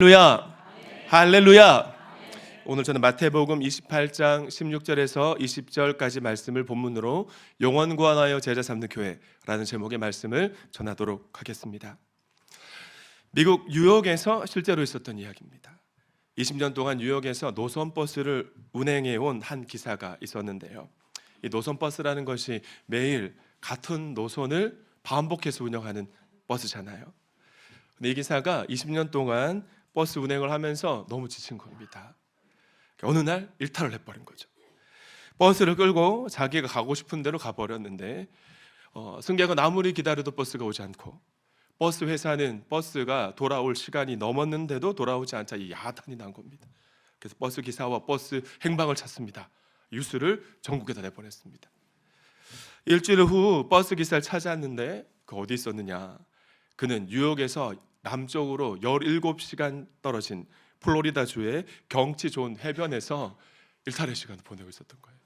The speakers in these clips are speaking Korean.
할렐루야. 할렐루야. 오늘 저는 마태복음 28장 16절에서 20절까지 말씀을 본문으로 영원 구원하여 제자 삼는 교회라는 제목의 말씀을 전하도록 하겠습니다. 미국 뉴욕에서 실제로 있었던 이야기입니다. 20년 동안 뉴욕에서 노선버스를 운행해 온 한 기사가 있었는데요. 이 노선버스라는 것이 매일 같은 노선을 반복해서 운영하는 버스잖아요. 근데 이 기사가 20년 동안 버스 운행을 하면서 너무 지친 겁니다. 어느 날 일탈을 해버린 거죠. 버스를 끌고 자기가 가고 싶은 대로 가버렸는데 승객은 아무리 기다려도 버스가 오지 않고, 버스 회사는 버스가 돌아올 시간이 넘었는데도 돌아오지 않자 이 야단이 난 겁니다. 그래서 버스 기사와 버스 행방을 찾습니다. 뉴스를 전국에다 내보냈습니다. 일주일 후 버스 기사를 찾았는데 그 어디 있었느냐? 그는 뉴욕에서 남쪽으로 17시간 떨어진 플로리다주의 경치 좋은 해변에서 일탈의 시간을 보내고 있었던 거예요.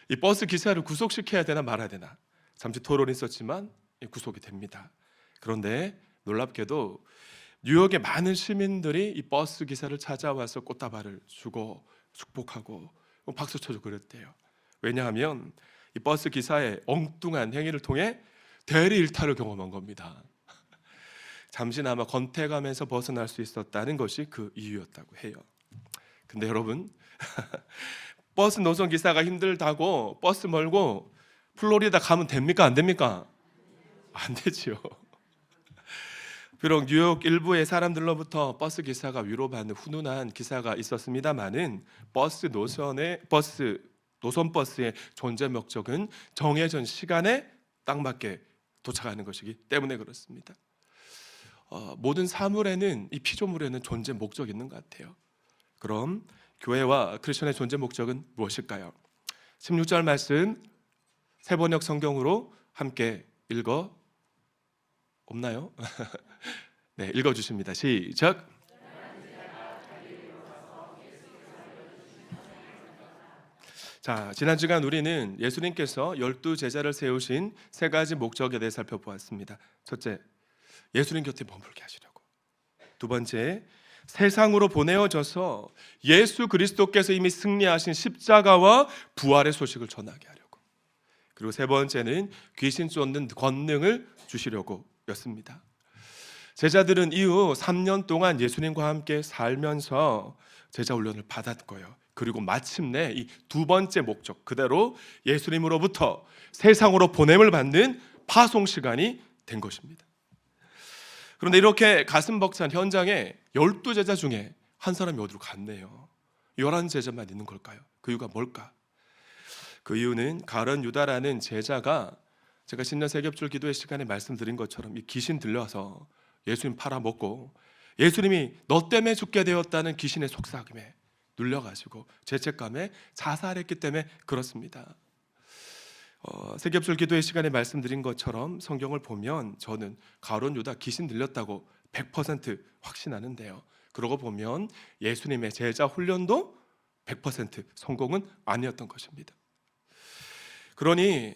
이 버스 기사를 구속시켜야 되나 말아야 되나 잠시 토론이 있었지만 구속이 됩니다. 그런데 놀랍게도 뉴욕의 많은 시민들이 이 버스 기사를 찾아와서 꽃다발을 주고 축복하고 박수 쳐주고 그랬대요. 왜냐하면 이 버스 기사의 엉뚱한 행위를 통해 대리 일탈을 경험한 겁니다. 잠시나마 권태감에서 벗어날 수 있었다는 것이 그 이유였다고 해요. 근데 여러분, 버스 노선 기사가 힘들다고 버스 몰고 플로리다 가면 됩니까? 안 됩니까? 안 되지요. 비록 뉴욕 일부의 사람들로부터 버스 기사가 위로받는 훈훈한 기사가 있었습니다만은 노선 버스의 존재 목적은 정해진 시간에 딱 맞게 도착하는 것이기 때문에 그렇습니다. 모든 사물에는, 이 피조물에는 존재 목적이 있는 것 같아요. 그럼 교회와 크리스천의 존재 목적은 무엇일까요? 16절 말씀 세번역 성경으로 함께 읽어 없나요? 네, 읽어주십니다. 시작. 자, 지난 시간 우리는 예수님께서 12제자를 세우신 세 가지 목적에 대해 살펴보았습니다. 첫째, 예수님 곁에 머물게 하시려고. 두 번째, 세상으로 보내어져서 예수 그리스도께서 이미 승리하신 십자가와 부활의 소식을 전하게 하려고. 그리고 세 번째는 귀신 쫓는 권능을 주시려고 였습니다. 제자들은 이후 3년 동안 예수님과 함께 살면서 제자 훈련을 받았고요. 그리고 마침내 이 두 번째 목적, 그대로 예수님으로부터 세상으로 보냄을 받는 파송 시간이 된 것입니다. 그런데 이렇게 가슴 벅찬 현장에 12제자 중에 한 사람이 어디로 갔네요. 11제자만 있는 걸까요? 그 이유가 뭘까? 그 이유는 가룟 유다라는 제자가, 제가 신년 세겹줄 기도의 시간에 말씀드린 것처럼 이 귀신 들려서 예수님 팔아먹고 예수님이 너 때문에 죽게 되었다는 귀신의 속삭임에 눌려가지고 죄책감에 자살했기 때문에 그렇습니다. 세겹줄 기도의 시간에 말씀드린 것처럼 성경을 보면 저는 가룟 유다 귀신 들렸다고 100% 확신하는데요. 그러고 보면 예수님의 제자 훈련도 100% 성공은 아니었던 것입니다. 그러니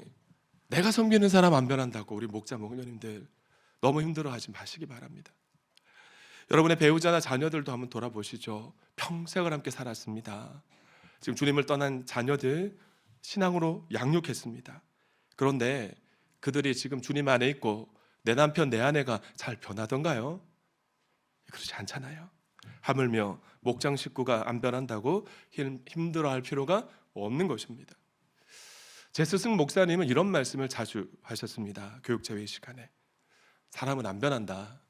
내가 섬기는 사람 안 변한다고 우리 목자 목녀님들 너무 힘들어하지 마시기 바랍니다. 여러분의 배우자나 자녀들도 한번 돌아보시죠. 평생을 함께 살았습니다. 지금 주님을 떠난 자녀들 신앙으로 양육했습니다. 그런데 그들이 지금 주님 안에 있고 내 남편 내 아내가 잘 변하던가요? 그렇지 않잖아요. 하물며 목장 식구가 안 변한다고 힘들어할 필요가 없는 것입니다. 제 스승 목사님은 이런 말씀을 자주 하셨습니다. 교육제회 시간에. 사람은 안 변한다.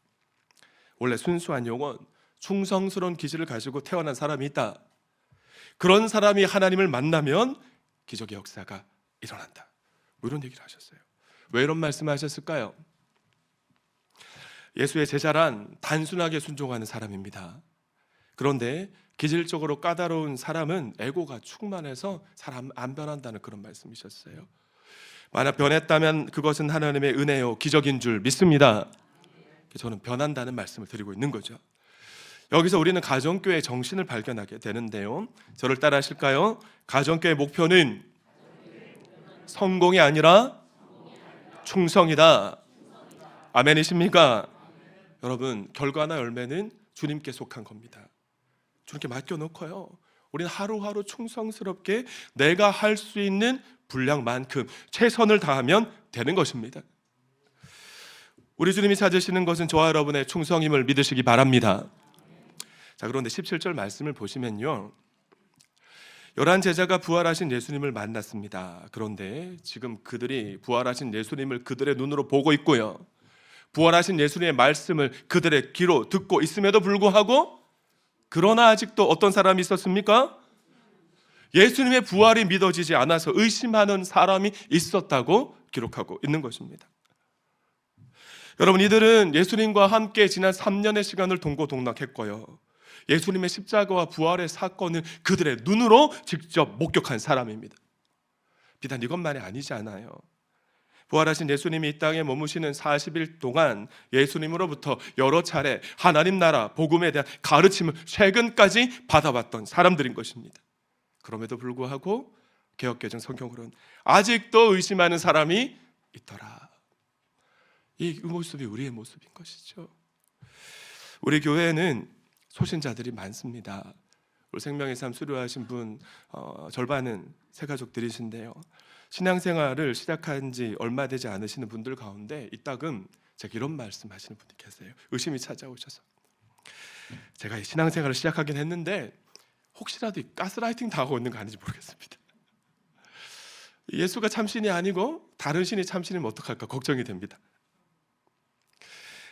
원래 순수한 영혼, 충성스러운 기질을 가지고 태어난 사람이 있다. 그런 사람이 하나님을 만나면 기적의 역사가 일어난다. 뭐 이런 얘기를 하셨어요. 왜 이런 말씀을 하셨을까요? 예수의 제자란 단순하게 순종하는 사람입니다. 그런데 기질적으로 까다로운 사람은 에고가 충만해서 사람 안 변한다는 그런 말씀이셨어요. 만약 변했다면 그것은 하나님의 은혜요 기적인 줄 믿습니다. 저는 변한다는 말씀을 드리고 있는 거죠. 여기서 우리는 가정교회의 정신을 발견하게 되는데요. 저를 따라 하실까요? 가정교회의 목표는 성공이 아니라 충성이다. 아멘이십니까? 여러분, 결과나 열매는 주님께 속한 겁니다. 주님께 맡겨놓고요, 우리는 하루하루 충성스럽게 내가 할 수 있는 분량만큼 최선을 다하면 되는 것입니다. 우리 주님이 찾으시는 것은 저와 여러분의 충성임을 믿으시기 바랍니다. 자, 그런데 17절 말씀을 보시면요, 11 제자가 부활하신 예수님을 만났습니다. 그런데 지금 그들이 부활하신 예수님을 그들의 눈으로 보고 있고요, 부활하신 예수님의 말씀을 그들의 귀로 듣고 있음에도 불구하고, 그러나 아직도 어떤 사람이 있었습니까? 예수님의 부활이 믿어지지 않아서 의심하는 사람이 있었다고 기록하고 있는 것입니다. 여러분, 이들은 예수님과 함께 지난 3년의 시간을 동고동락했고요, 예수님의 십자가와 부활의 사건을 그들의 눈으로 직접 목격한 사람입니다. 비단 이것만이 아니지 않아요. 부활하신 예수님이 이 땅에 머무시는 40일 동안 예수님으로부터 여러 차례 하나님 나라 복음에 대한 가르침을 최근까지 받아왔던 사람들인 것입니다. 그럼에도 불구하고 개역개정 성경으로는 아직도 의심하는 사람이 있더라. 이 모습이 우리의 모습인 것이죠. 우리 교회에는 소신자들이 많습니다. 우리 생명의 삶 수료하신 분 절반은 새가족들이신데요, 신앙생활을 시작한 지 얼마 되지 않으시는 분들 가운데 이따금 제가 이런 말씀하시는 분이 계세요. 의심이 찾아오셔서, 제가 신앙생활을 시작하긴 했는데 혹시라도 가스라이팅 당하고 있는 거 아닌지 모르겠습니다. 예수가 참신이 아니고 다른 신이 참신이면 어떡할까 걱정이 됩니다.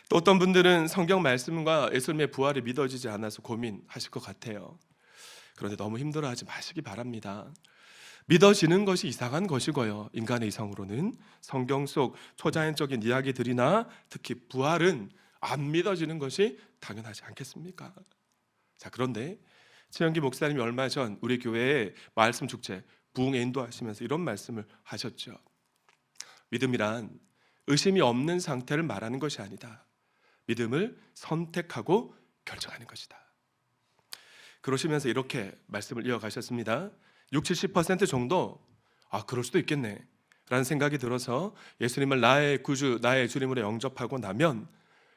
또 어떤 분들은 성경 말씀과 예수님의 부활이 믿어지지 않아서 고민하실 것 같아요. 그런데 너무 힘들어하지 마시기 바랍니다. 믿어지는 것이 이상한 것이고요, 인간의 이성으로는 성경 속 초자연적인 이야기들이나 특히 부활은 안 믿어지는 것이 당연하지 않겠습니까? 자, 그런데 최영기 목사님이 얼마 전 우리 교회에 말씀 축제 부흥에 인도하시면서 이런 말씀을 하셨죠. 믿음이란 의심이 없는 상태를 말하는 것이 아니다. 믿음을 선택하고 결정하는 것이다. 그러시면서 이렇게 말씀을 이어가셨습니다. 60-70% 정도 그럴 수도 있겠네 라는 생각이 들어서 예수님을 나의 구주, 나의 주님으로 영접하고 나면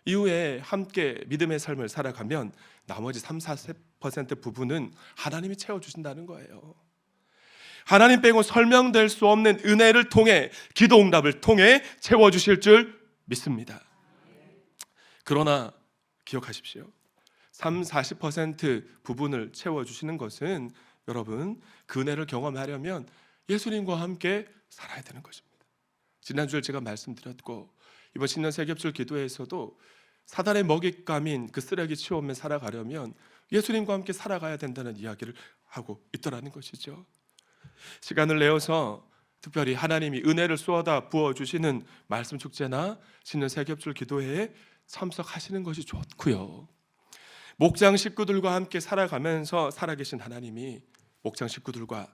이후에 함께 믿음의 삶을 살아가면 나머지 3-4% 부분은 하나님이 채워주신다는 거예요. 하나님 빼고 설명될 수 없는 은혜를 통해, 기도 응답을 통해 채워주실 줄 믿습니다. 그러나 기억하십시오. 3-40% 부분을 채워주시는 것은 여러분, 그 은혜를 경험하려면 예수님과 함께 살아야 되는 것입니다. 지난주에 제가 말씀드렸고 이번 신년 세겹줄 기도에서도 사단의 먹잇감인 그 쓰레기 치우며 살아가려면 예수님과 함께 살아가야 된다는 이야기를 하고 있더라는 것이죠. 시간을 내어서 특별히 하나님이 은혜를 쏟아 부어주시는 말씀 축제나 신년 세겹줄 기도회에 참석하시는 것이 좋고요, 목장 식구들과 함께 살아가면서 살아계신 하나님이 목장 식구들과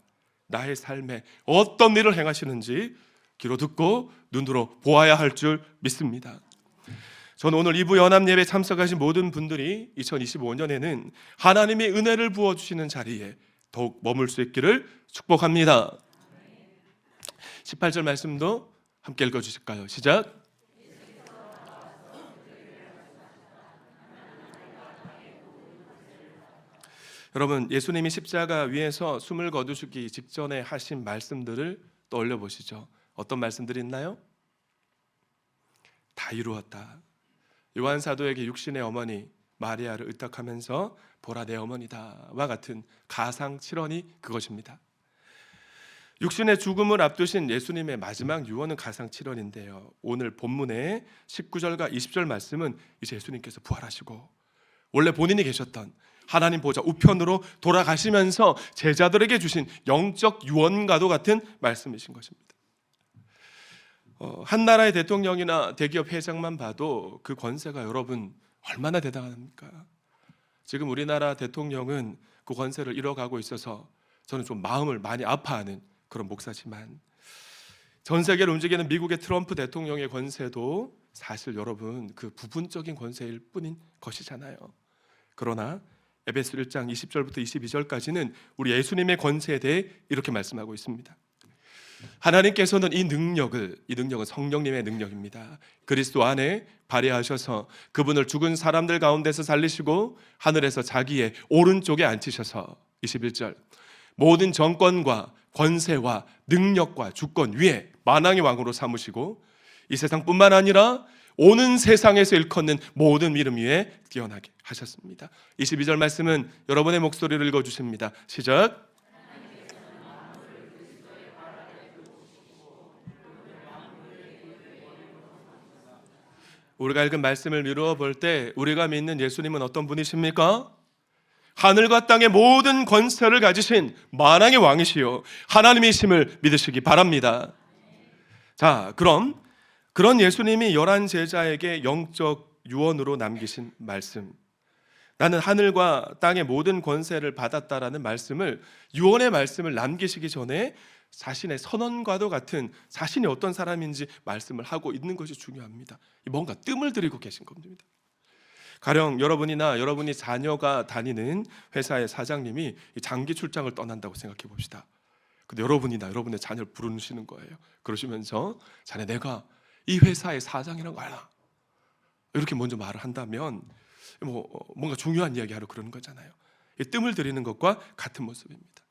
나의 삶에 어떤 일을 행하시는지 귀로 듣고 눈으로 보아야 할 줄 믿습니다. 저는 오늘 2부 연합예배 참석하신 모든 분들이 2025년에는 하나님의 은혜를 부어주시는 자리에 더욱 머물 수 있기를 축복합니다. 18절 말씀도 함께 읽어주실까요? 시작. 여러분, 예수님이 십자가 위에서 숨을 거두시기 직전에 하신 말씀들을 떠올려 보시죠. 어떤 말씀들이 있나요? 다 이루었다. 요한 사도에게 육신의 어머니 마리아를 의탁하면서 보라 내 어머니다와 같은 가상 칠언이 그것입니다. 육신의 죽음을 앞두신 예수님의 마지막 유언은 가상 칠언인데요, 오늘 본문의 19절과 20절 말씀은 이제 예수님께서 부활하시고 원래 본인이 계셨던 하나님 보좌 우편으로 돌아가시면서 제자들에게 주신 영적 유언과도 같은 말씀이신 것입니다. 한 나라의 대통령이나 대기업 회장만 봐도 그 권세가 여러분 얼마나 대단합니까? 지금 우리나라 대통령은 그 권세를 잃어가고 있어서 저는 좀 마음을 많이 아파하는 그런 목사지만, 전 세계를 움직이는 미국의 트럼프 대통령의 권세도 사실 여러분 그 부분적인 권세일 뿐인 것이잖아요. 그러나 에베소 1장 20절부터 22절까지는 우리 예수님의 권세에 대해 이렇게 말씀하고 있습니다. 하나님께서는 이 능력은 성령님의 능력입니다. 그리스도 안에 발휘하셔서 그분을 죽은 사람들 가운데서 살리시고 하늘에서 자기의 오른쪽에 앉히셔서 21절 모든 정권과 권세와 능력과 주권 위에 만왕의 왕으로 삼으시고 이 세상뿐만 아니라 오는 세상에서 일컫는 모든 이름 위에 뛰어나게 하셨습니다. 22절 말씀은 여러분의 목소리를 읽어주십니다. 시작. 우리가 읽은 말씀을 미루어 볼 때 우리가 믿는 예수님은 어떤 분이십니까? 하늘과 땅의 모든 권세를 가지신 만왕의 왕이시요 하나님이심을 믿으시기 바랍니다. 자, 그럼 그런 예수님이 11 제자에게 영적 유언으로 남기신 말씀, 나는 하늘과 땅의 모든 권세를 받았다라는 말씀을, 유언의 말씀을 남기시기 전에 자신의 선언과도 같은 자신이 어떤 사람인지 말씀을 하고 있는 것이 중요합니다. 뭔가 뜸을 들이고 계신 겁니다. 가령 여러분이나 여러분이 자녀가 다니는 회사의 사장님이 장기 출장을 떠난다고 생각해 봅시다. 근데 여러분이나 여러분의 자녀를 부르시는 거예요. 그러시면서 자네, 내가 이 회사의 사장이라는 거 알아? 이렇게 먼저 말을 한다면 뭔가 중요한 이야기하러 그러는 거잖아요. 이 뜸을 들이는 것과 같은 모습입니다.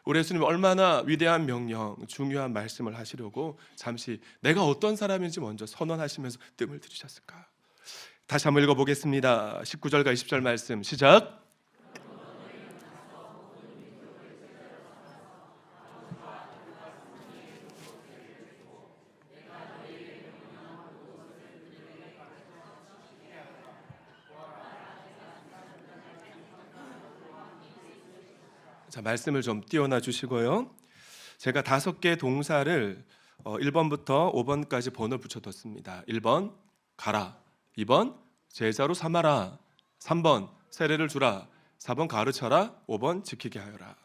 우리 예수님이 얼마나 위대한 명령, 중요한 말씀을 하시려고 잠시 내가 어떤 사람인지 먼저 선언하시면서 뜸을 들이셨을까? 다시 한번 읽어보겠습니다. 19절과 20절 말씀 시작. 자, 말씀을 좀 띄워놔 주시고요. 제가 5개 동사를 1번부터 5번까지 번호 붙여뒀습니다. 1번 가라, 2번 제자로 삼아라, 3번 세례를 주라, 4번 가르쳐라, 5번 지키게 하여라.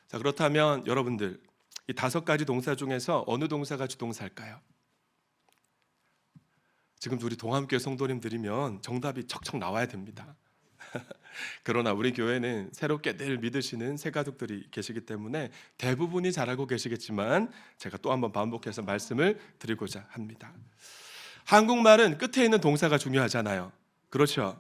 자, 그렇다면 여러분들 이 5가지 동사 중에서 어느 동사가 주동사일까요? 지금 우리 동암교회 성도님들이면 정답이 척척 나와야 됩니다. 그러나 우리 교회는 새롭게 늘 믿으시는 새 가족들이 계시기 때문에 대부분이 잘 알고 계시겠지만 제가 또 한번 반복해서 말씀을 드리고자 합니다. 한국말은 끝에 있는 동사가 중요하잖아요. 그렇죠?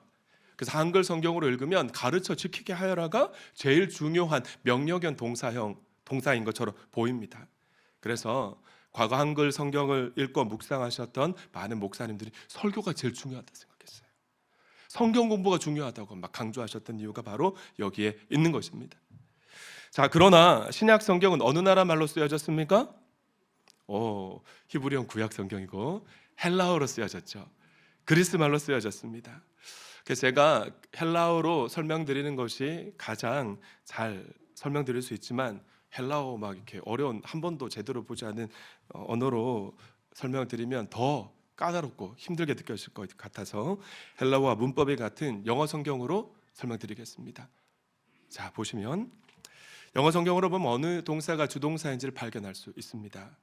그래서 한글 성경으로 읽으면 가르쳐 지키게 하여라가 제일 중요한 명령형 동사인 것처럼 보입니다. 그래서 과거 한글 성경을 읽고 묵상하셨던 많은 목사님들이 설교가 제일 중요하다 생각했어요. 성경 공부가 중요하다고 막 강조하셨던 이유가 바로 여기에 있는 것입니다. 자, 그러나 신약 성경은 어느 나라 말로 쓰여졌습니까? 히브리어 구약 성경이고 헬라어로 쓰여졌죠. 그리스 말로 쓰여졌습니다. 그래서 제가 헬라어로 설명드리는 것이 가장 잘 설명드릴 수 있지만 헬라어 막 이렇게 어려운, 한 번도 제대로 보지 않은 언어로 설명드리면 더 까다롭고 힘들게 느껴질 것 같아서 헬라어와 문법이 같은 영어 성경으로 설명드리겠습니다. 자, 보시면 영어 성경으로 보면 어느 동사가 주동사인지를 발견할 수 있습니다.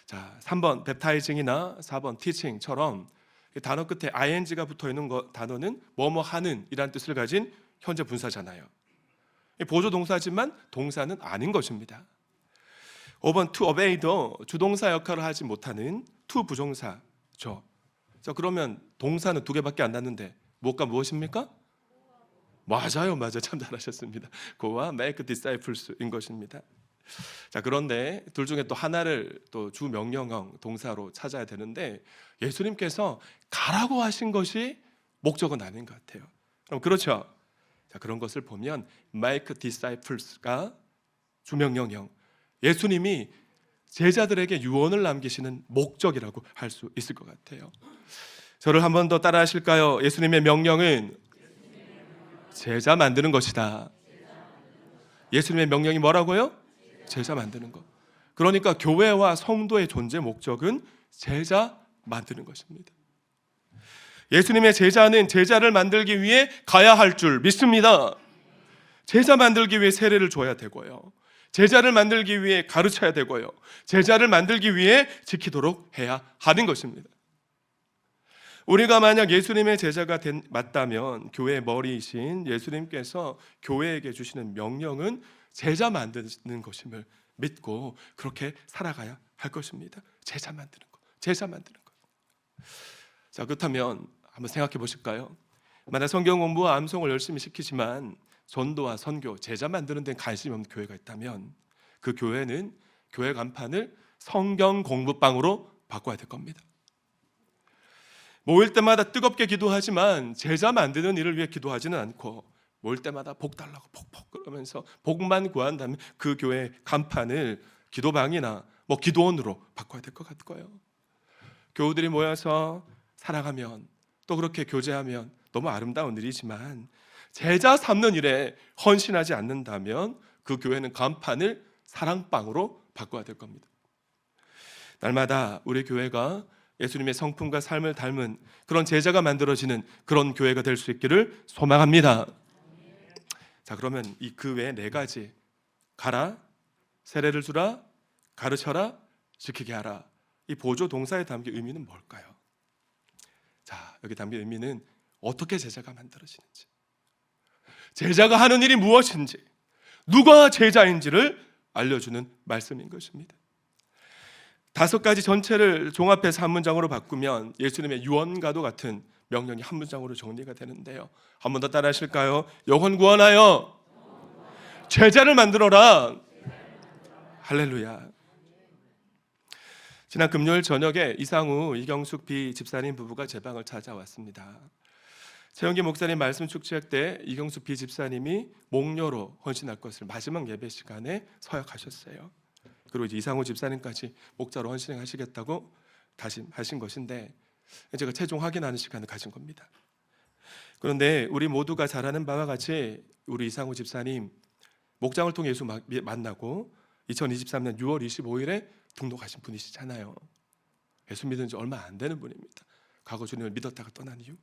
자, 3번 baptizing이나 4번 teaching처럼 단어 끝에 ing가 붙어 있는 단어는 뭐뭐 하는 이라는 뜻을 가진 현재 분사잖아요. 보조 동사지만 동사는 아닌 것입니다. 5번 to obey도 주동사 역할을 하지 못하는 to 부정사죠. 자, 그러면 동사는 2개밖에 안 났는데 무엇과 무엇입니까? 맞아요. 참 잘하셨습니다. go와 make disciples인 것입니다. 자, 그런데 둘 중에 또 하나를 또 주 명령형 동사로 찾아야 되는데 예수님께서 가라고 하신 것이 목적은 아닌 것 같아요. 그럼 그렇죠? 자, 그런 것을 보면 make disciples가 주 명령형, 예수님이 제자들에게 유언을 남기시는 목적이라고 할 수 있을 것 같아요. 저를 한 번 더 따라 하실까요? 예수님의 명령은 제자 만드는 것이다. 예수님의 명령이 뭐라고요? 제자 만드는 것. 그러니까 교회와 성도의 존재 목적은 제자 만드는 것입니다. 예수님의 제자는 제자를 만들기 위해 가야 할 줄 믿습니다. 제자 만들기 위해 세례를 줘야 되고요, 제자를 만들기 위해 가르쳐야 되고요, 제자를 만들기 위해 지키도록 해야 하는 것입니다. 우리가 만약 예수님의 제자가 맞다면 교회의 머리이신 예수님께서 교회에게 주시는 명령은 제자 만드는 것임을 믿고 그렇게 살아가야 할 것입니다. 제자 만드는 거, 제자 만드는 거. 자, 그렇다면 한번 생각해 보실까요? 만약 성경 공부와 암송을 열심히 시키지만 전도와 선교, 제자 만드는 데는 관심이 없는 교회가 있다면 그 교회는 교회 간판을 성경 공부방으로 바꿔야 될 겁니다. 모일 때마다 뜨겁게 기도하지만 제자 만드는 일을 위해 기도하지는 않고 모일 때마다 복 달라고 폭폭 그러면서 복만 구한다면 그 교회 간판을 기도방이나 기도원으로 바꿔야 될 것 같고요. 교우들이 모여서 살아가면 또 그렇게 교제하면 너무 아름다운 일이지만 제자 삼는 일에 헌신하지 않는다면 그 교회는 간판을 사랑방으로 바꿔야 될 겁니다. 날마다 우리 교회가 예수님의 성품과 삶을 닮은 그런 제자가 만들어지는 그런 교회가 될 수 있기를 소망합니다. 자, 그러면 이 그 외에 4가지 가라, 세례를 주라, 가르쳐라, 지키게 하라, 이 보조 동사에 담긴 의미는 뭘까요? 자, 여기 담긴 의미는 어떻게 제자가 만들어지는지, 제자가 하는 일이 무엇인지, 누가 제자인지를 알려주는 말씀인 것입니다. 5가지 전체를 종합해서 한 문장으로 바꾸면 예수님의 유언과도 같은 명령이 한 문장으로 정리가 되는데요. 한 번 더 따라 하실까요? 영혼 구원하여 제자를 만들어라. 할렐루야. 지난 금요일 저녁에 이상우, 이경숙 비 집사님 부부가 제 방을 찾아왔습니다. 최영기 목사님 말씀 축제할 때 이경숙 비 집사님이 목료로 헌신할 것을 마지막 예배 시간에 서약하셨어요. 그리고 이제 이상우 집사님까지 목자로 헌신하시겠다고 다시 하신 것인데 제가 최종 확인하는 시간을 가진 겁니다. 그런데 우리 모두가 잘 아는 바와 같이 우리 이상우 집사님 목장을 통해 예수 만나고 2023년 6월 25일에 등록하신 분이시잖아요. 예수 믿은 지 얼마 안 되는 분입니다. 과거 주님을 믿었다가 떠난 이유.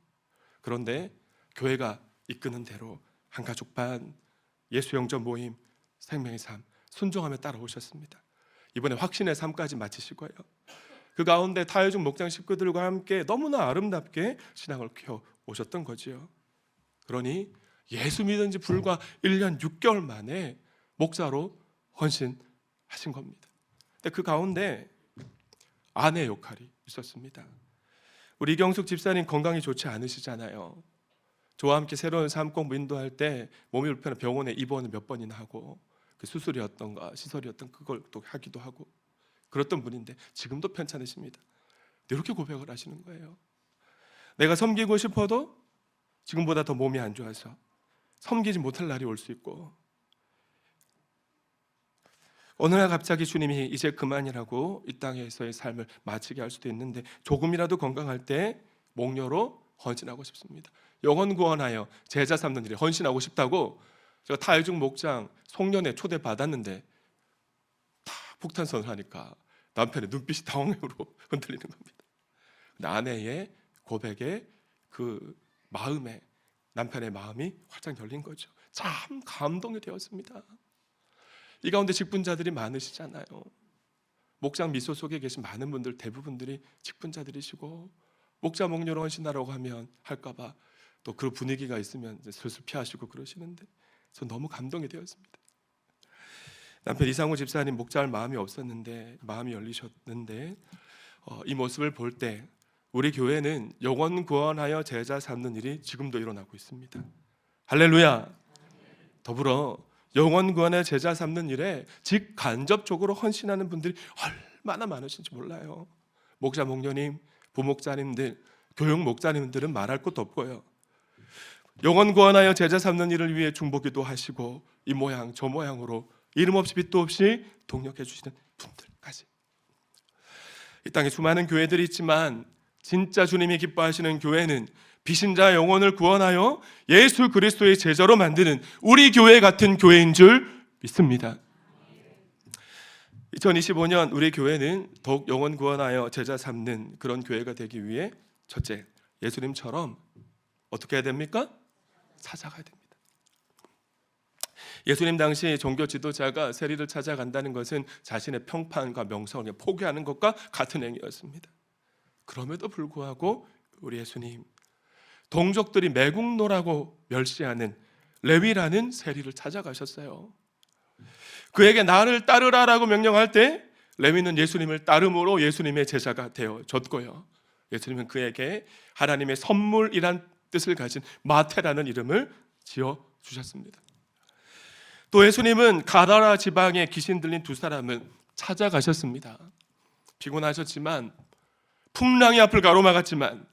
그런데 교회가 이끄는 대로 한가족 반, 예수 영접 모임, 생명의 삶 순종하며 따라오셨습니다. 이번에 확신의 삶까지 마치시고요. 그 가운데 타회중 목장 식구들과 함께 너무나 아름답게 신앙을 키워 오셨던 거지요. 그러니 예수 믿은 지 불과 1년 6개월 만에 목사로 헌신하신 겁니다. 근데 그 가운데 아내 역할이 있었습니다. 우리 이경숙 집사님 건강이 좋지 않으시잖아요. 저와 함께 새로운 삶 공부 인도할 때 몸이 불편해 병원에 입원을 몇 번이나 하고 그 수술이었던가 시설이었던 그걸 또 하기도 하고 그랬던 분인데 지금도 편찮으십니다. 이렇게 고백을 하시는 거예요. 내가 섬기고 싶어도 지금보다 더 몸이 안 좋아서 섬기지 못할 날이 올 수 있고 어느 날 갑자기 주님이 이제 그만이라고 이 땅에서의 삶을 마치게 할 수도 있는데 조금이라도 건강할 때 목료로 헌신하고 싶습니다. 영혼 구원하여 제자 삼는 일에 헌신하고 싶다고 제가 타회중 목장 송년회 초대받았는데 다 폭탄선을 하니까 남편의 눈빛이 당황으로 흔들리는 겁니다. 아내의 고백에 그 마음에 남편의 마음이 활짝 열린 거죠. 참 감동이 되었습니다. 이 가운데 직분자들이 많으시잖아요. 목장 미소 속에 계신 많은 분들 대부분들이 직분자들이시고 목자 목료로 헌신하라고 하면 할까봐 또 그 분위기가 있으면 슬슬 피하시고 그러시는데 전 너무 감동이 되었습니다. 남편 이상우 집사님 목자할 마음이 없었는데 마음이 열리셨는데 이 모습을 볼 때 우리 교회는 영혼 구원하여 제자 삼는 일이 지금도 일어나고 있습니다. 할렐루야. 더불어 영혼 구원의 제자 삼는 일에 직간접적으로 헌신하는 분들이 얼마나 많으신지 몰라요. 목자 목녀님, 부목자님들, 교육 목자님들은 말할 것도 없고요. 영혼 구원하여 제자 삼는 일을 위해 중보기도 하시고 이 모양 저 모양으로 이름 없이 빛도 없이 동력해 주시는 분들까지. 이 땅에 수많은 교회들이 있지만 진짜 주님이 기뻐하시는 교회는 비신자 영혼을 구원하여 예수 그리스도의 제자로 만드는 우리 교회 같은 교회인 줄 믿습니다. 2025년 우리 교회는 더욱 영혼 구원하여 제자 삼는 그런 교회가 되기 위해 첫째, 예수님처럼 어떻게 해야 됩니까? 찾아가야 됩니다. 예수님 당시 종교 지도자가 세리를 찾아간다는 것은 자신의 평판과 명성을 포기하는 것과 같은 행위였습니다. 그럼에도 불구하고 우리 예수님 동족들이 매국노라고 멸시하는 레위라는 세리를 찾아가셨어요. 그에게 나를 따르라라고 명령할 때 레위는 예수님을 따름으로 예수님의 제자가 되어졌고요. 예수님은 그에게 하나님의 선물이란 뜻을 가진 마태라는 이름을 지어 주셨습니다. 또 예수님은 가다라 지방에 귀신 들린 두 사람을 찾아가셨습니다. 피곤하셨지만, 풍랑이 앞을 가로막았지만,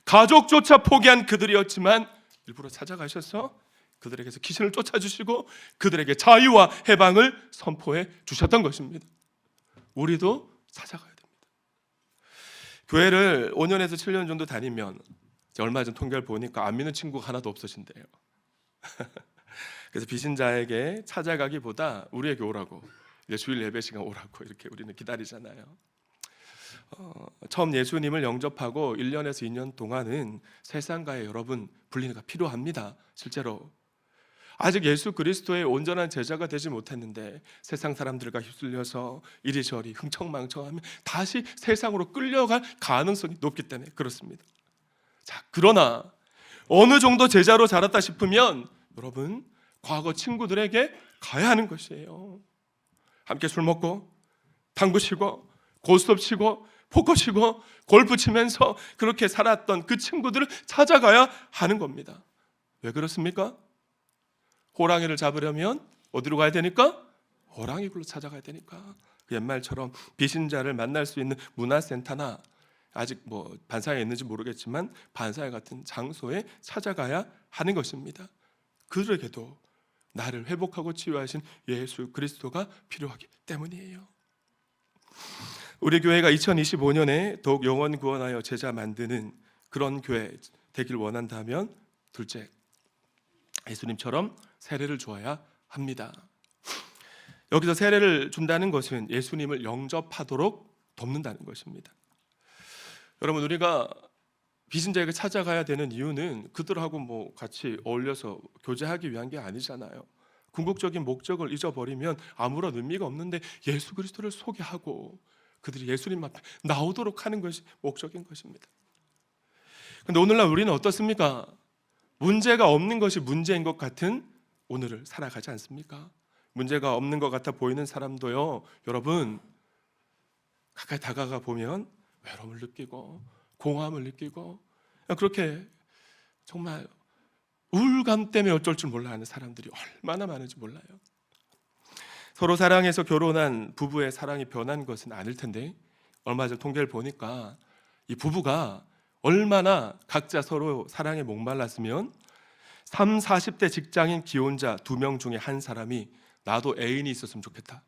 가족조차 포기한 그들이었지만 일부러 찾아가셔서 그들에게서 귀신을 쫓아주시고 그들에게 자유와 해방을 선포해 주셨던 것입니다. 우리도 찾아가야 됩니다. 교회를 5년에서 7년 정도 다니면, 얼마 전 통계를 보니까 안 믿는 친구가 하나도 없으신대요. 그래서 비신자에게 찾아가기보다 우리에게 오라고, 이제 주일 예배 시간 오라고 이렇게 우리는 기다리잖아요. 처음 예수님을 영접하고 1년에서 2년 동안은 세상과의 여러분 분리가 필요합니다. 실제로 아직 예수 그리스도의 온전한 제자가 되지 못했는데 세상 사람들과 휩쓸려서 이리저리 흥청망청하면 다시 세상으로 끌려갈 가능성이 높기 때문에 그렇습니다. 자, 그러나 어느 정도 제자로 자랐다 싶으면 여러분 과거 친구들에게 가야 하는 것이에요. 함께 술 먹고 당구 치고 고스톱 치고 포커 치고 골프 치면서 그렇게 살았던 그 친구들을 찾아가야 하는 겁니다. 왜 그렇습니까? 호랑이를 잡으려면 어디로 가야 되니까? 호랑이굴로 찾아가야 되니까. 옛말처럼 비신자를 만날 수 있는 문화센터나 아직 뭐 반사에 있는지 모르겠지만 반사회 같은 장소에 찾아가야 하는 것입니다. 그들에게도 나를 회복하고 치유하신 예수 그리스도가 필요하기 때문이에요. 우리 교회가 2025년에 더욱 영혼 구원하여 제자 만드는 그런 교회 되길 원한다면, 둘째, 예수님처럼 세례를 주어야 합니다. 여기서 세례를 준다는 것은 예수님을 영접하도록 돕는다는 것입니다. 여러분, 우리가 비신자에게 찾아가야 되는 이유는 그들하고 뭐 같이 어울려서 교제하기 위한 게 아니잖아요. 궁극적인 목적을 잊어버리면 아무런 의미가 없는데 예수 그리스도를 소개하고 그들이 예수님 앞에 나오도록 하는 것이 목적인 것입니다. 그런데 오늘날 우리는 어떻습니까? 문제가 없는 것이 문제인 것 같은 오늘을 살아가지 않습니까? 문제가 없는 것 같아 보이는 사람도요, 여러분 가까이 다가가 보면 외로움을 느끼고 공허함을 느끼고 그렇게 정말 우울감 때문에 어쩔 줄 몰라 하는 사람들이 얼마나 많은지 몰라요. 서로 사랑해서 결혼한 부부의 사랑이 변한 것은 아닐 텐데, 얼마 전 통계를 보니까 이 부부가 얼마나 각자 서로 사랑에 목말랐으면 30, 40대 직장인 기혼자 2명 중에 한 사람이 나도 애인이 있었으면 좋겠다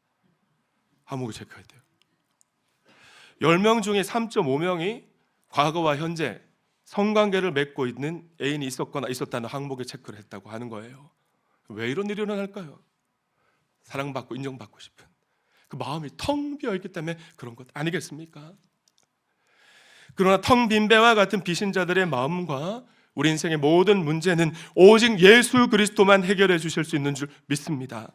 항목을 체크해야 돼요. 10명 중에 3.5명이 과거와 현재 성관계를 맺고 있는 애인이 있었거나 있었다는 항목에 체크를 했다고 하는 거예요. 왜 이런 일이 일어날까요? 사랑받고 인정받고 싶은 그 마음이 텅 비어있기 때문에 그런 것 아니겠습니까? 그러나 텅 빈 배와 같은 비신자들의 마음과 우리 인생의 모든 문제는 오직 예수 그리스도만 해결해 주실 수 있는 줄 믿습니다.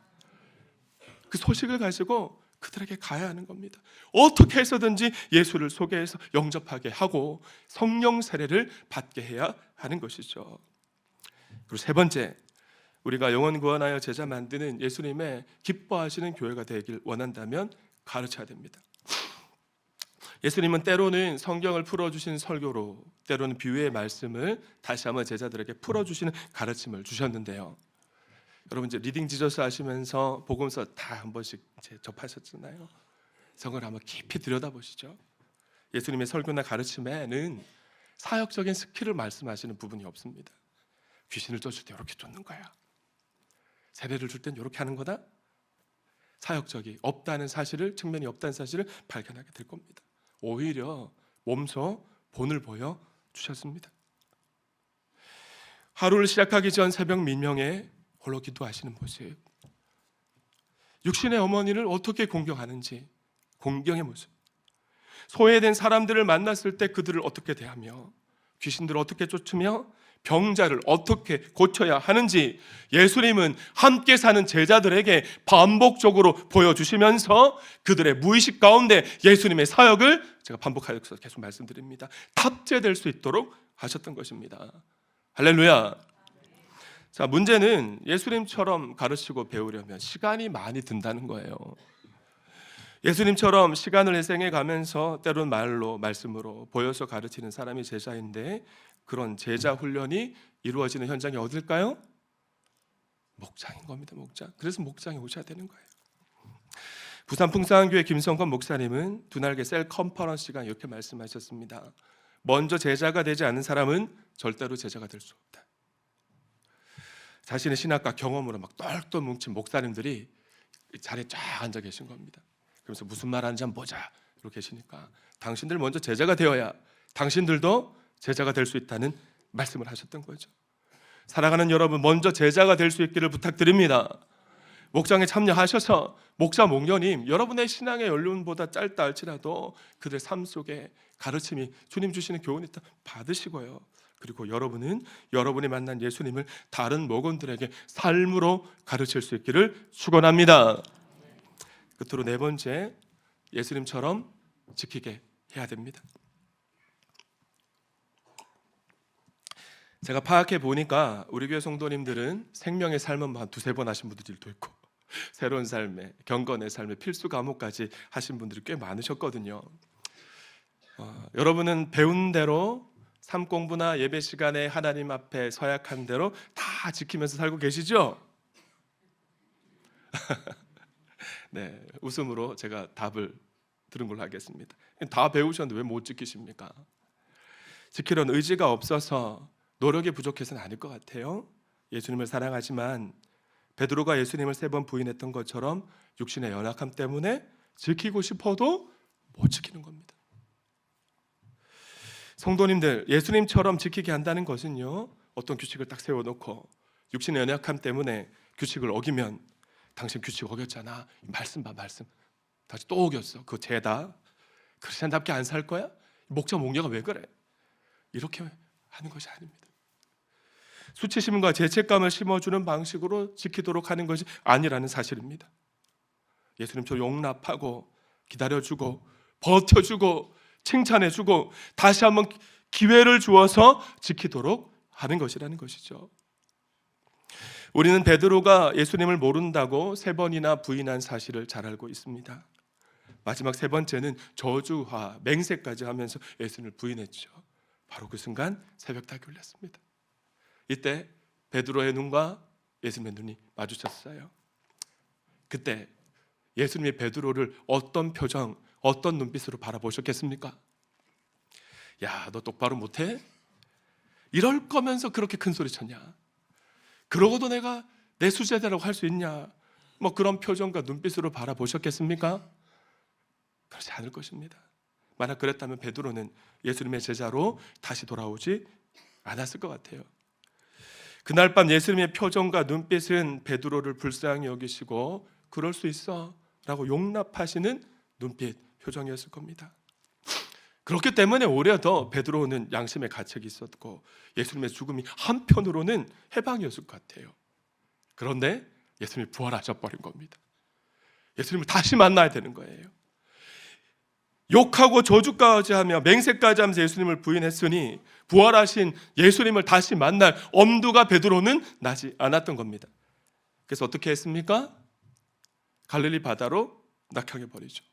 그 소식을 가지고 그들에게 가야 하는 겁니다. 어떻게 해서든지 예수를 소개해서 영접하게 하고 성령 세례를 받게 해야 하는 것이죠. 그리고 세 번째, 우리가 영혼 구원하여 제자 만드는 예수님의 기뻐하시는 교회가 되길 원한다면 가르쳐야 됩니다. 예수님은 때로는 성경을 풀어주신 설교로, 때로는 비유의 말씀을 다시 한번 제자들에게 풀어주시는 가르침을 주셨는데요. 여러분 이제 리딩 지저스 하시면서 복음서 다 한 번씩 이제 접하셨잖아요. 성경을 한번 깊이 들여다보시죠. 예수님의 설교나 가르침에는 사역적인 스킬을 말씀하시는 부분이 없습니다. 귀신을 쫓을 때 이렇게 쫓는 거야. 세례를 줄 땐 이렇게 하는 거다. 사역적이 없다는 사실을, 측면이 없다는 사실을 발견하게 될 겁니다. 오히려 몸소 본을 보여 주셨습니다. 하루를 시작하기 전 새벽 민명에 홀로 기도하시는 모습, 육신의 어머니를 어떻게 공경하는지 공경의 모습, 소외된 사람들을 만났을 때 그들을 어떻게 대하며 귀신들을 어떻게 쫓으며 병자를 어떻게 고쳐야 하는지 예수님은 함께 사는 제자들에게 반복적으로 보여주시면서 그들의 무의식 가운데 예수님의 사역을, 제가 반복하여서 계속 말씀드립니다, 탑재될 수 있도록 하셨던 것입니다. 할렐루야. 자, 문제는 예수님처럼 가르치고 배우려면 시간이 많이 든다는 거예요. 예수님처럼 시간을 희생해 가면서 때론 말로 말씀으로 보여서 가르치는 사람이 제자인데, 그런 제자 훈련이 이루어지는 현장이 어딜까요? 목장인 겁니다. 목장. 그래서 목장에 오셔야 되는 거예요. 부산 풍성교회 김성건 목사님은 두날개 셀 컨퍼런스 시간 이렇게 말씀하셨습니다. 먼저 제자가 되지 않는 사람은 절대로 제자가 될 수 없다. 자신의 신학과 경험으로 막 똘똘 뭉친 목사님들이 자리에 쫙 앉아 계신 겁니다. 그래서 무슨 말 하는지 한번 보자 이렇게 계시니까, 당신들 먼저 제자가 되어야 당신들도 제자가 될 수 있다는 말씀을 하셨던 거죠. 사랑하는 여러분, 먼저 제자가 될 수 있기를 부탁드립니다. 목장에 참여하셔서 목자 목녀님, 여러분의 신앙의 연륜보다 짧다 할지라도 그들 삶 속에 가르침이, 주님 주시는 교훈이 받으시고요, 그리고 여러분은 여러분이 만난 예수님을 다른 목원들에게 삶으로 가르칠 수 있기를 축원합니다. 끝으로 네 번째, 예수님처럼 지키게 해야 됩니다. 제가 파악해 보니까 우리 교회 성도님들은 생명의 삶은 한 두세 번 하신 분들도 있고, 새로운 삶의, 경건의 삶의 필수 과목까지 하신 분들이 꽤 많으셨거든요. 여러분은 배운 대로 삶 공부나 예배 시간에 하나님 앞에 서약한 대로 다 지키면서 살고 계시죠? 네, 웃음으로 제가 답을 들은 걸로 하겠습니다. 다 배우셨는데 왜 못 지키십니까? 지키려는 의지가 없어서, 노력이 부족해서는 아닐 것 같아요. 예수님을 사랑하지만 베드로가 예수님을 3번 부인했던 것처럼 육신의 연약함 때문에 지키고 싶어도 못 지키는 겁니다. 성도님들, 예수님처럼 지키게 한다는 것은요, 어떤 규칙을 딱 세워놓고 육신의 연약함 때문에 규칙을 어기면, 당신 규칙 어겼잖아, 말씀 봐, 말씀 다시 또 어겼어, 그거 죄다, 크리스찬답게 안 살 거야? 목자 목녀가 왜 그래? 이렇게 하는 것이 아닙니다. 수치심과 죄책감을 심어주는 방식으로 지키도록 하는 것이 아니라는 사실입니다. 예수님처럼 용납하고 기다려주고 버텨주고 칭찬해주고 다시 한번 기회를 주어서 지키도록 하는 것이라는 것이죠. 우리는 베드로가 예수님을 모른다고 3번이나 부인한 사실을 잘 알고 있습니다. 마지막 3번째는 저주와 맹세까지 하면서 예수님을 부인했죠. 바로 그 순간 새벽닭이 울렸습니다. 이때 베드로의 눈과 예수님의 눈이 마주쳤어요. 그때 예수님이 베드로를 어떤 표정, 어떤 눈빛으로 바라보셨겠습니까? 야, 너 똑바로 못해? 이럴 거면서 그렇게 큰 소리 쳤냐? 그러고도 내가 내 수제자라고 할 수 있냐? 뭐 그런 표정과 눈빛으로 바라보셨겠습니까? 그렇지 않을 것입니다. 만약 그랬다면 베드로는 예수님의 제자로 다시 돌아오지 않았을 것 같아요. 그날 밤 예수님의 표정과 눈빛은 베드로를 불쌍히 여기시고 그럴 수 있어 라고 용납하시는 눈빛, 표정이었을 겁니다. 그렇기 때문에 오히려 더 베드로는 양심의 가책이 있었고 예수님의 죽음이 한편으로는 해방이었을 것 같아요. 그런데 예수님이 부활하셔버린 겁니다. 예수님을 다시 만나야 되는 거예요. 욕하고 저주까지 하며 맹세까지 하면서 예수님을 부인했으니 부활하신 예수님을 다시 만날 엄두가 베드로는 나지 않았던 겁니다. 그래서 어떻게 했습니까? 갈릴리 바다로 낙향해 버리죠.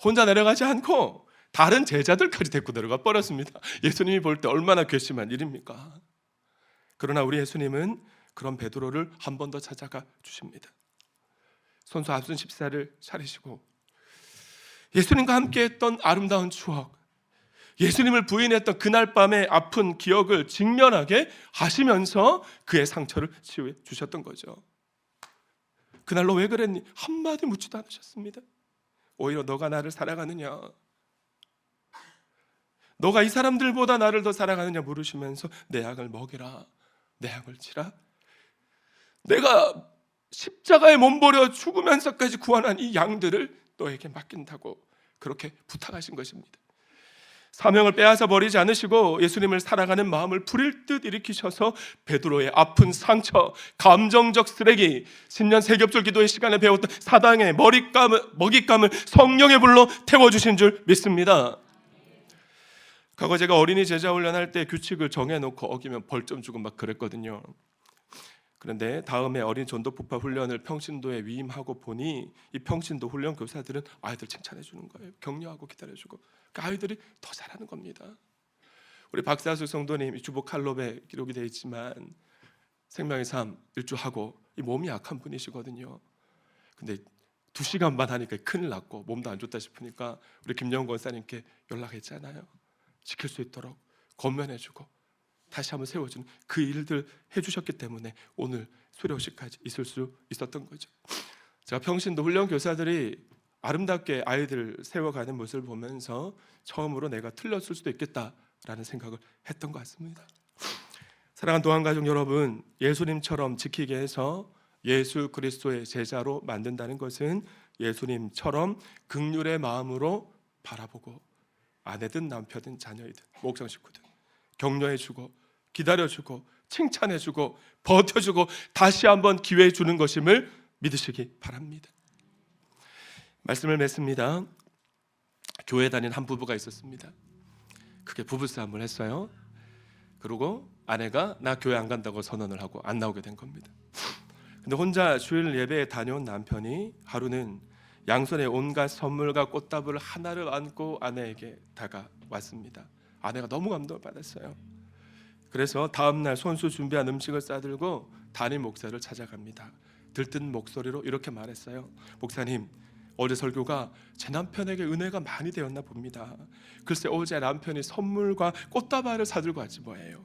혼자 내려가지 않고 다른 제자들까지 데리고 내려가 버렸습니다. 예수님이 볼 때 얼마나 괘씸한 일입니까? 그러나 우리 예수님은 그런 베드로를 한 번 더 찾아가 주십니다. 손수 앞순 십사를 차리시고 예수님과 함께했던 아름다운 추억, 예수님을 부인했던 그날 밤의 아픈 기억을 직면하게 하시면서 그의 상처를 치유해 주셨던 거죠. 그날 너 왜 그랬니? 한마디 묻지도 않으셨습니다. 오히려 너가 나를 사랑하느냐, 너가 이 사람들보다 나를 더 사랑하느냐 물으시면서 내 양을 먹이라, 내 양을 치라, 내가 십자가에 몸버려 죽으면서까지 구원한 이 양들을 너에게 맡긴다고 그렇게 부탁하신 것입니다. 사명을 빼앗아 버리지 않으시고 예수님을 사랑하는 마음을 불일 듯 일으키셔서 베드로의 아픈 상처, 감정적 쓰레기, 신년 세겹절 기도의 시간에 배웠던 사당의 먹잇감을 성령의 불로 태워주신 줄 믿습니다. 과거 제가 어린이 제자 훈련할 때 규칙을 정해놓고 어기면 벌점 주고 막 그랬거든요. 그런데 다음에 어린 전도폭파 훈련을 평신도에 위임하고 보니 이 평신도 훈련 교사들은 아이들 칭찬해 주는 거예요. 격려하고 기다려주고, 그러니까 아이들이 더 잘하는 겁니다. 우리 박사수 성도님 주보 칼럼에 기록이 되어 있지만 생명의 삶 일주하고 이 몸이 약한 분이시거든요. 근데 2시간만 하니까 큰일 났고 몸도 안 좋다 싶으니까 우리 김영건 권사님께 연락했잖아요. 지킬 수 있도록 권면해주고 다시 한번 세워주는 그 일들 해주셨기 때문에 오늘 수료식까지 있을 수 있었던 거죠. 제가 평신도 훈련 교사들이 아름답게 아이들 세워가는 모습을 보면서 처음으로 내가 틀렸을 수도 있겠다라는 생각을 했던 것 같습니다. 사랑하는 도안가족 여러분, 예수님처럼 지키게 해서 예수 그리스도의 제자로 만든다는 것은 예수님처럼 긍휼의 마음으로 바라보고 아내든 남편든 자녀이든 목장 식구든 격려해주고 기다려주고 칭찬해주고 버텨주고 다시 한번 기회 주는 것임을 믿으시기 바랍니다. 말씀을 맺습니다. 교회 다닌 한 부부가 있었습니다. 그게 부부싸움을 했어요. 그리고 아내가 나 교회 안 간다고 선언을 하고 안 나오게 된 겁니다. 근데 혼자 주일 예배에 다녀온 남편이 하루는 양손에 온갖 선물과 꽃다발을 하나를 안고 아내에게 다가왔습니다. 아내가 너무 감동을 받았어요. 그래서 다음날 손수 준비한 음식을 싸들고 담임 목사를 찾아갑니다. 들뜬 목소리로 이렇게 말했어요. 목사님, 어제 설교가 제 남편에게 은혜가 많이 되었나 봅니다. 글쎄 어제 남편이 선물과 꽃다발을 사들고 왔지 뭐예요.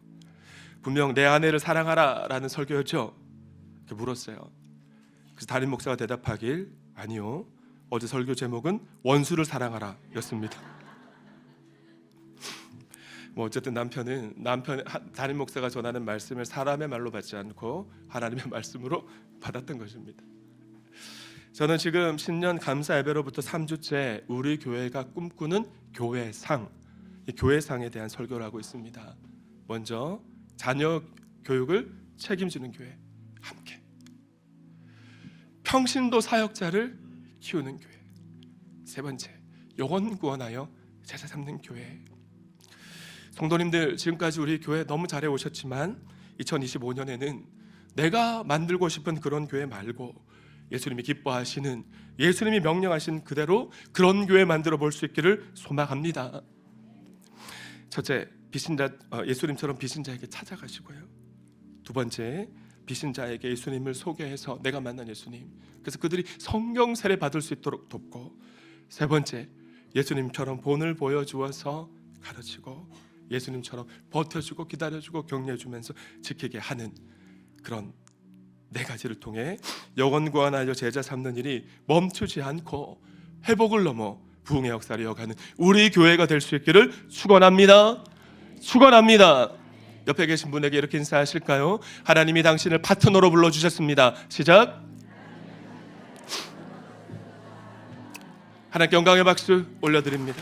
분명 내 아내를 사랑하라 라는 설교였죠. 이렇게 물었어요. 그래서 담임 목사가 대답하길 아니요, 어제 설교 제목은 원수를 사랑하라 였습니다. 뭐 어쨌든 남편 담임 목사가 전하는 말씀을 사람의 말로 받지 않고 하나님의 말씀으로 받았던 것입니다. 저는 지금 신년 감사 예배로부터 3주째 우리 교회가 꿈꾸는 교회상, 이 교회상에 대한 설교를 하고 있습니다. 먼저 자녀 교육을 책임지는 교회 함께, 평신도 사역자를 키우는 교회, 세 번째 영혼 구원하여 제자 삼는 교회. 성도님들, 지금까지 우리 교회 너무 잘해 오셨지만 2025년에는 내가 만들고 싶은 그런 교회 말고 예수님이 기뻐하시는, 예수님이 명령하신 그대로 그런 교회 만들어 볼 수 있기를 소망합니다. 첫째, 예수님처럼 빚진자에게 찾아가시고요. 두 번째, 빚진자에게 예수님을 소개해서 내가 만난 예수님, 그래서 그들이 성경 세례 받을 수 있도록 돕고, 세 번째, 예수님처럼 본을 보여주어서 가르치고 예수님처럼 버텨주고 기다려주고 격려해주면서 지키게 하는 그런 네 가지를 통해 영혼 구원하여 제자 삼는 일이 멈추지 않고 회복을 넘어 부흥의 역사를 이어가는 우리 교회가 될 수 있기를 축원합니다. 축원합니다. 옆에 계신 분에게 이렇게 인사하실까요? 하나님이 당신을 파트너로 불러주셨습니다. 시작. 하나님께 영광의 박수 올려드립니다.